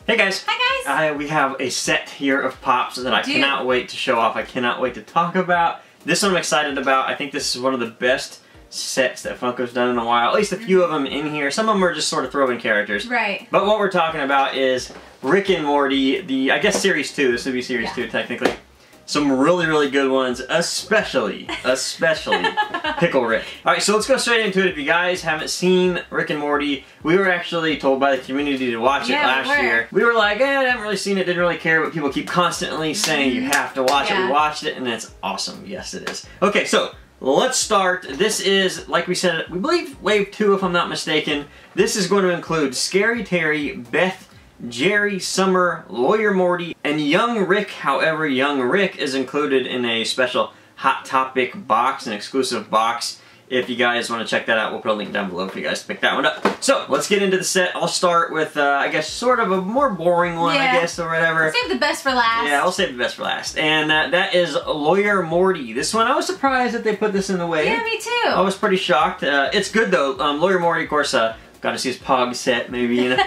Hey guys! Hi guys! We have a set here of Pops that I cannot wait to show off. I cannot wait to talk about. This one I'm excited about. I think this is one of the best sets that Funko's done in a while. At least a few of them in here. Some of them are just sort of throw-in characters. Right. But what we're talking about is Rick and Morty, I guess Series 2. This would be Series 2 technically. Some really, really good ones, especially Pickle Rick. Alright, so let's go straight into it. If you guys haven't seen Rick and Morty, we were actually told by the community to watch it last year. We were like, I haven't really seen it, didn't really care, but people keep constantly saying you have to watch it. We watched it, and it's awesome. Yes, it is. Okay, so let's start. This is, like we said, we believe Wave 2, if I'm not mistaken. This is going to include Scary Terry, Beth, Jerry, Summer, Lawyer Morty, and Young Rick. However, Young Rick is included in a special Hot Topic box, an exclusive box. If you guys want to check that out, we'll put a link down below for you guys to pick that one up. So, let's get into the set. I'll start with, I guess, sort of a more boring one, I guess, or whatever. Save the best for last. Yeah, I'll save the best for last. And that is Lawyer Morty. This one, I was surprised that they put this in the wave. Yeah, me too. I was pretty shocked. It's good, though. Lawyer Morty, of course, got to see his Pog set, maybe, you know.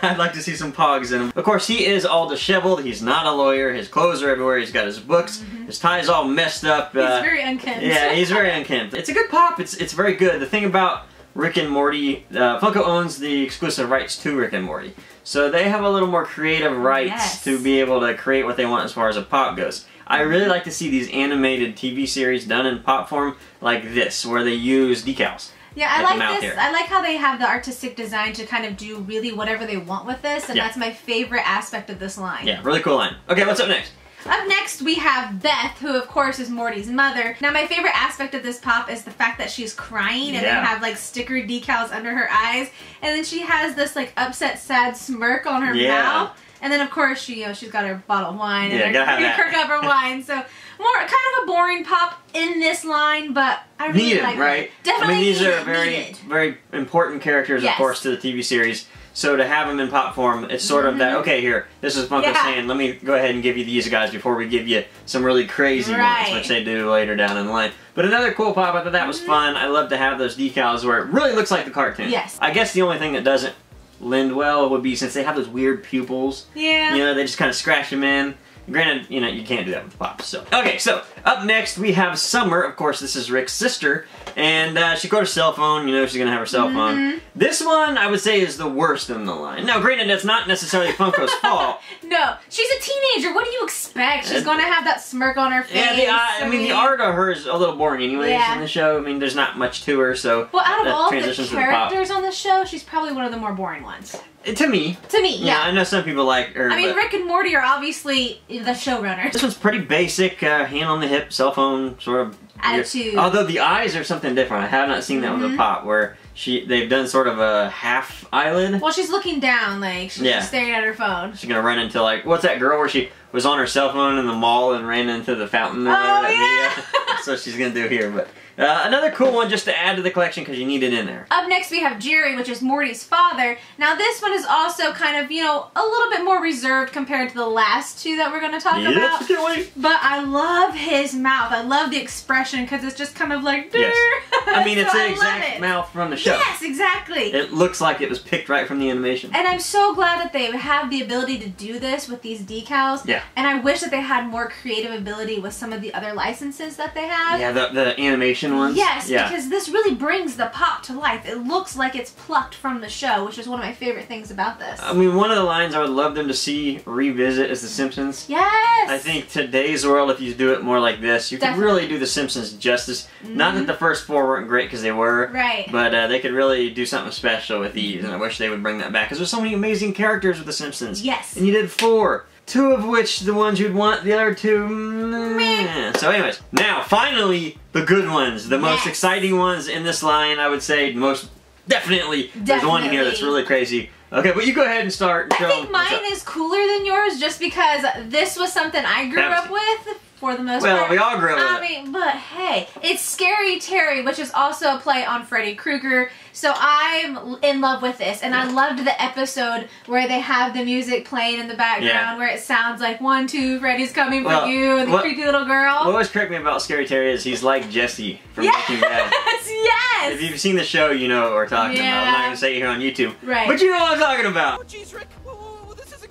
I'd like to see some Pogs in him. Of course, he is all disheveled. He's not a lawyer. His clothes are everywhere. He's got his books. His tie's all messed up. He's very unkempt. Yeah, he's very unkempt. It's a good pop. It's very good. The thing about Rick and Morty, Funko owns the exclusive rights to Rick and Morty. So they have a little more creative rights to be able to create what they want as far as a pop goes. I really like to see these animated TV series done in pop form like this, where they use decals. Yeah, I like this. I like how they have the artistic design to kind of do really whatever they want with this, and that's my favorite aspect of this line. Yeah, really cool line. Okay, what's up next? Up next, we have Beth, who of course is Morty's mother. Now, my favorite aspect of this pop is the fact that she's crying, and they have like sticker decals under her eyes, and then she has this like upset, sad smirk on her mouth. And then, of course, she's got her bottle of wine and her Kirk of her wine. So, kind of a boring pop in this line, but I really like it. Definitely these are very important characters, of course, to the TV series. So to have them in pop form, it's sort of that, okay, here, this is Funko saying, let me go ahead and give you these guys before we give you some really crazy ones, which they do later down in the line. But another cool pop, I thought that was fun. I love to have those decals where it really looks like the cartoon. Yes. I guess the only thing that doesn't lend well would be since they have those weird pupils. Yeah. You know, they just kind of scratch them in. Granted, you know, you can't do that with Pops, so. Okay, so, up next we have Summer. Of course, this is Rick's sister. And she got her cell phone. You know she's gonna have her cell phone. This one, I would say, is the worst in the line. Now, granted, that's not necessarily Funko's fault. No, she's a teenager. What do you expect? She's gonna have that smirk on her face. Yeah, I mean, the art of her is a little boring anyways in the show. I mean, there's not much to her, so. Well, out of all the characters on the show, she's probably one of the more boring ones. To me. To me, yeah. I know some people like her. I mean, Rick and Morty are obviously the showrunners. This one's pretty basic, hand on the hip, cell phone sort of attitude. Although the eyes are something different. I have not seen that with the pop, where they've done sort of a half eyelid. Well, she's looking down, like she's just staring at her phone. She's gonna run into like, what's that girl where she was on her cell phone in the mall and ran into the fountain? That video. That's what she's gonna do here, but. Another cool one just to add to the collection because you need it in there. Up next we have Jerry, which is Morty's father. Now this one is also kind of, you know, a little bit more reserved compared to the last two that we're going to talk about. Can't wait. But I love his mouth. I love the expression because it's just kind of like, I mean, it's the exact mouth from the show. Yes, exactly. It looks like it was picked right from the animation. And I'm so glad that they have the ability to do this with these decals. Yeah. And I wish that they had more creative ability with some of the other licenses that they have. Yeah, the animation ones. Yes, because this really brings the pop to life. It looks like it's plucked from the show, which is one of my favorite things about this. I mean, one of the lines I would love them to see revisit is The Simpsons. Yes! I think today's world, if you do it more like this, you could really do The Simpsons justice. Not that the first four weren't great, because they were. Right. But they could really do something special with these, and I wish they would bring that back, because there's so many amazing characters with The Simpsons. Yes. And you did 4. 2 of which, the ones you'd want, the other 2, meh. So anyways, now, finally, the good ones. The most exciting ones in this line, I would say, most definitely. There's one here that's really crazy. Okay, but you go ahead and start. I think mine is cooler than yours just because this was something I grew up with. For the most part. Well, we all grew up with it. I mean, but hey, it's Scary Terry, which is also a play on Freddy Krueger. So I'm in love with this, and I loved the episode where they have the music playing in the background, where it sounds like 1, 2, Freddy's coming for you, and the creepy little girl. What always correct me about Scary Terry is he's like Jesse from Breaking Bad. Yes. If you've seen the show, you know what we're talking about. I'm not gonna say it here on YouTube, right? But you know what I'm talking about. Oh, jeez, Rick. Whoa, this is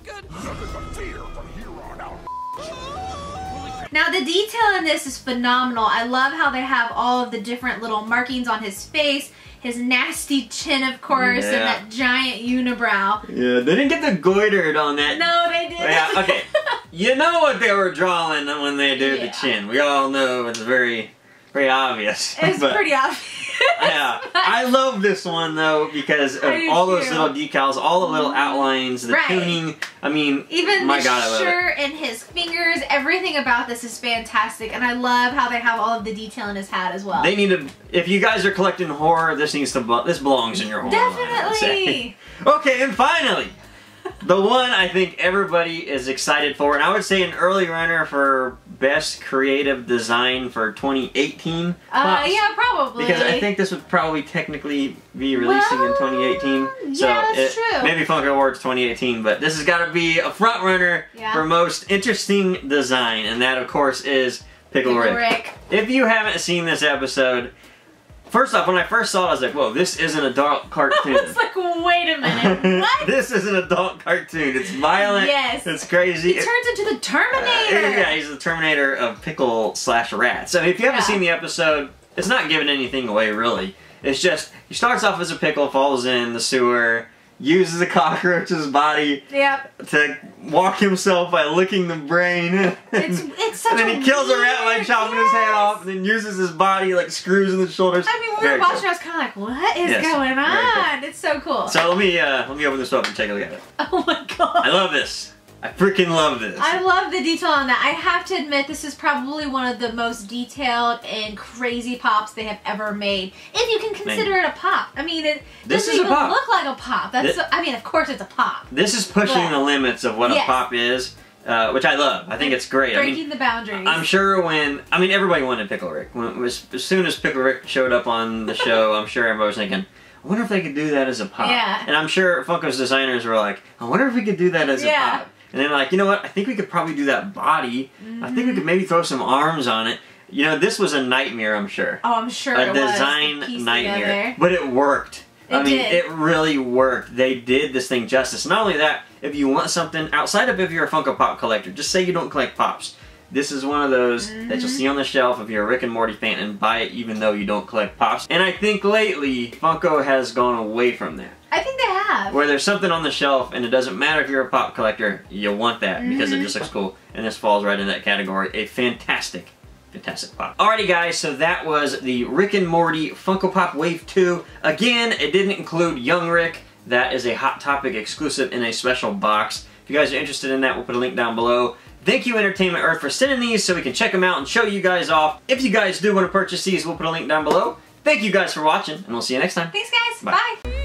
nothing but fear from here on out. Now the detail in this is phenomenal. I love how they have all of the different little markings on his face, his nasty chin, of course, and that giant unibrow. Yeah, they didn't get the goitered on that. No, they didn't. Yeah, okay. You know what they were drawing when they do the chin. We all know it's very, very obvious. It's pretty obvious. Yeah, I love this one though because of all those little decals, all the little outlines, the tuning. I mean, even my the God, I love shirt and his fingers, everything about this is fantastic, and I love how they have all of the detail in his hat as well. They need to. If you guys are collecting horror, this belongs in your horror Definitely. line, okay, and finally, the one I think everybody is excited for, and I would say an early runner for best creative design for 2018. Yeah, probably. Because I think this would probably technically be releasing in 2018. So yeah, that's true. Maybe Funko Awards 2018, but this has got to be a front runner for most interesting design, and that of course is Pickle Rick. If you haven't seen this episode, first off, when I first saw it, I was like, whoa, this is an adult cartoon. I was like, wait a minute, what? This is an adult cartoon. It's violent. Yes. It's crazy. He turns into the Terminator. Yeah, he's the Terminator of Pickle/Rat. So if you haven't seen the episode, it's not giving anything away, really. It's just, he starts off as a pickle, falls in the sewer, uses a cockroach's body to walk himself by licking the brain. It's such and then he kills a rat by chopping his head off, and then uses his body like screws in the shoulders. I mean, when we were watching, I was kind of like, what is going on? It's so cool. So let me open this up and take a look at it. Oh my God. I love this. I freaking love this. I love the detail on that. I have to admit, this is probably one of the most detailed and crazy pops they have ever made. If you can consider it a pop. I mean, it doesn't even look like a pop. I mean, of course it's a pop. This is pushing the limits of what a pop is, which I love. I think it's great. Breaking the boundaries. I'm sure everybody wanted Pickle Rick. As soon as Pickle Rick showed up on the show, I'm sure everybody was thinking, I wonder if they could do that as a pop. Yeah. And I'm sure Funko's designers were like, I wonder if we could do that as a pop. And then like, you know what? I think we could probably do that body. I think we could maybe throw some arms on it. You know, this was a nightmare, I'm sure. Oh, I'm sure it was. A design nightmare. But it worked. It really worked. They did this thing justice. Not only that, if you want something outside of if you're a Funko Pop collector, just say you don't collect Pops. This is one of those that you'll see on the shelf if you're a Rick and Morty fan and buy it even though you don't collect Pops. And I think lately, Funko has gone away from that. I think they have. Where there's something on the shelf and it doesn't matter if you're a Pop collector, you want that because it just looks cool. And this falls right in that category. A fantastic Pop. Alrighty guys, so that was the Rick and Morty Funko Pop Wave 2. Again, it didn't include Young Rick. That is a Hot Topic exclusive in a special box. If you guys are interested in that, we'll put a link down below. Thank you Entertainment Earth for sending these so we can check them out and show you guys off. If you guys do want to purchase these, we'll put a link down below. Thank you guys for watching, and we'll see you next time. Thanks guys. Bye.